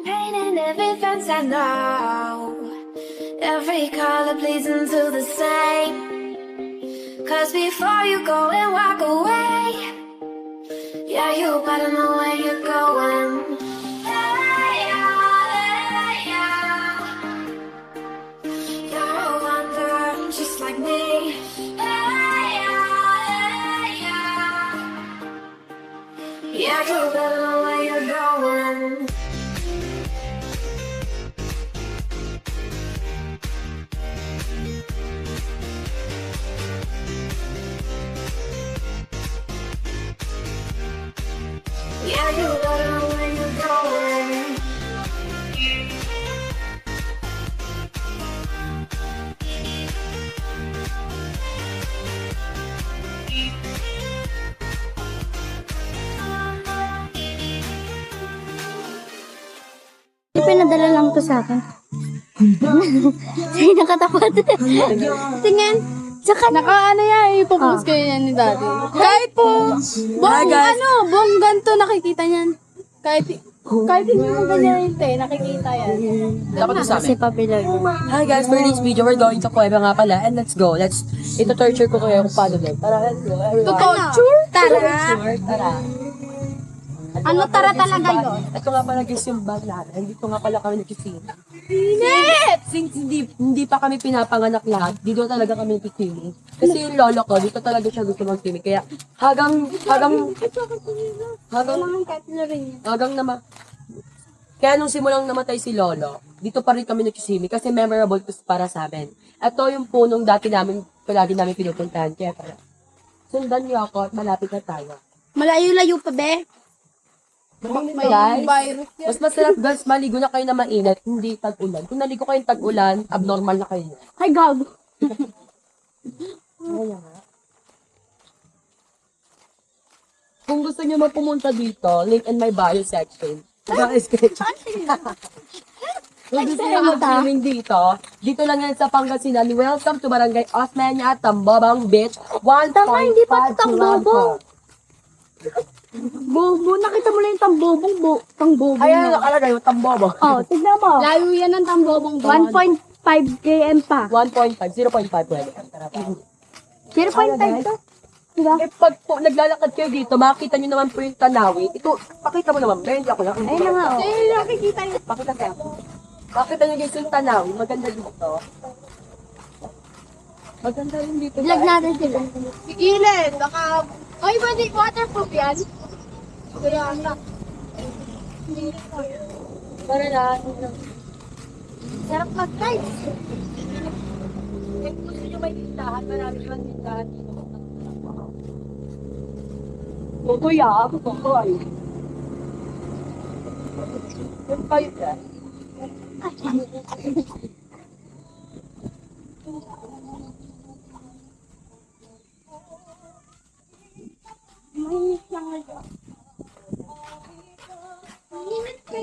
Painting every fence I know, every color bleeds into the same. Cause before you go and walk away, yeah, you better know where you're going. Hey, yeah. You're a wanderer just like me. Hey, yeah. Yeah, you better know where you're going. Yeah, you better know where you're going. Pinadala lang to sa akin. Sa'yo nakatapat. Tingin. Tsaka Naka-ano yan, ipopost kayo yan ni Daddy. Kahit po, buong ganito nakikita niyan. Kahit hindi mo ganyan yung nakikita yan. Dapat sa si amin. Papilag. Hi guys, for this video, we're going to Cueva nga pala. And let's go. Ito torture ko kayo kung paano din. Tara, let's go. Everyone. Torture? Tara. Tara. Ano tara talaga yun? Ito nga pala guys yung bag natin. Dito nga pala kami nagkisini. Init! Since hindi pa kami pinapanganak lahat, dito talaga kami nagkisini. Kasi yung lolo ko, dito talaga siya gusto mag-swimming. Kaya hanggang kaya nung simulang namatay si lolo, dito pa rin kami nagkisimi kasi memorable to para sa amin. Ito yung punong dati palagi namin pinupuntahan. Kaya tara, sundan niyo ako at malapit na tayo. Malayo-layo pa, be. Guys, mas masarap guys, maligo na kayo na mainit, hindi tag-ulan. Kung naligo kayong tag-ulan, abnormal na kayo. Ay, gago. Kaya nga. Kung gusto niyo pumunta dito, link in my bio section. Sketch. Kung gusto niyo mag-swimming dito lang yan sa Pangasinan. Welcome to Barangay Osmeña, Tambobang Beach, 1.5 hindi pa ito Tambobong. kilometers. Bobo, nakita mo lang yung tambobong. Ayan, nakalagay yung Tambobang. Oh, tignan mo. Layo yan ng tambobong 1.5 km pa. 1.5, 0.5 pwede. 0.5 to. Diba? Eh, pag po, naglalakad kayo dito, makikita nyo naman po yung Tanawi. Ito, pakita mo naman, hindi ako lang. Ayun na nga, oh. Eh, nakikita niyo. Pakita ka. Pakita nyo guys yung Tanawi, maganda dito. Maganda rin dito. Vlog natin sila. Sigilin, baka... Ay, pwede waterproof yan? Pero anak. Para lahat. Sarap mag-type. Eh, gusto nyo may tindahan, marami naman tindahan dito. Tutoy ah, tutoy. Yung kayo dyan.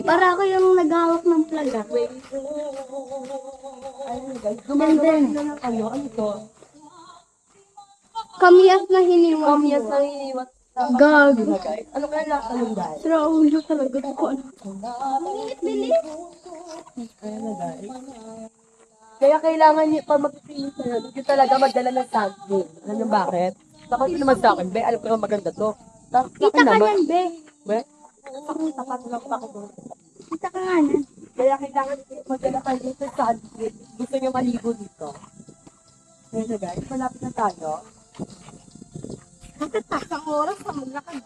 Para ako yung naghahawak ng plug, ah. Ayun guys, gumagawa sila ng ano to? Kamiyas na hiniwa. Kamiyas na hiniwat. Gag. Guys, ano kaya lasa ng guys? Traulo talaga ko. Kaya na guys. Kaya kailangan niyo, pag mag-print kayo, hindi talaga magdala ng sample. Alam niyo bakit? Takot ko naman sa akin, be, alam ko naman maganda to. Kita ka yan, be. Be, tapat lang ako doon. Kita ka nga yan. Kaya kailangan niyo magdala kayo dito sa sample. Gusto niyo maligo dito. Kaya na guys, malapit na tayo. Isang oras na maglakad.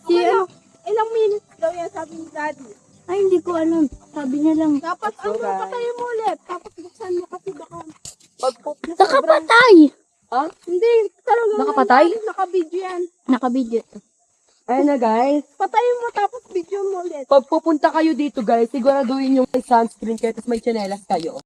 Si ano? Ilang minutes daw yan sabi ni Daddy. Ay, hindi ko alam. Sabi niya lang. Dapat patayin mo ulit. Tapos buksan mo kasi baka... Nakapatay! Ha? Hindi, talaga. Nakapatay? Naka-video yan. Nakabidyo. Ayun na guys. Patayin mo tapos video mo ulit. Pag pupunta kayo dito guys, siguraduhin yung may sunscreen kayo tapos may tsinelas kayo.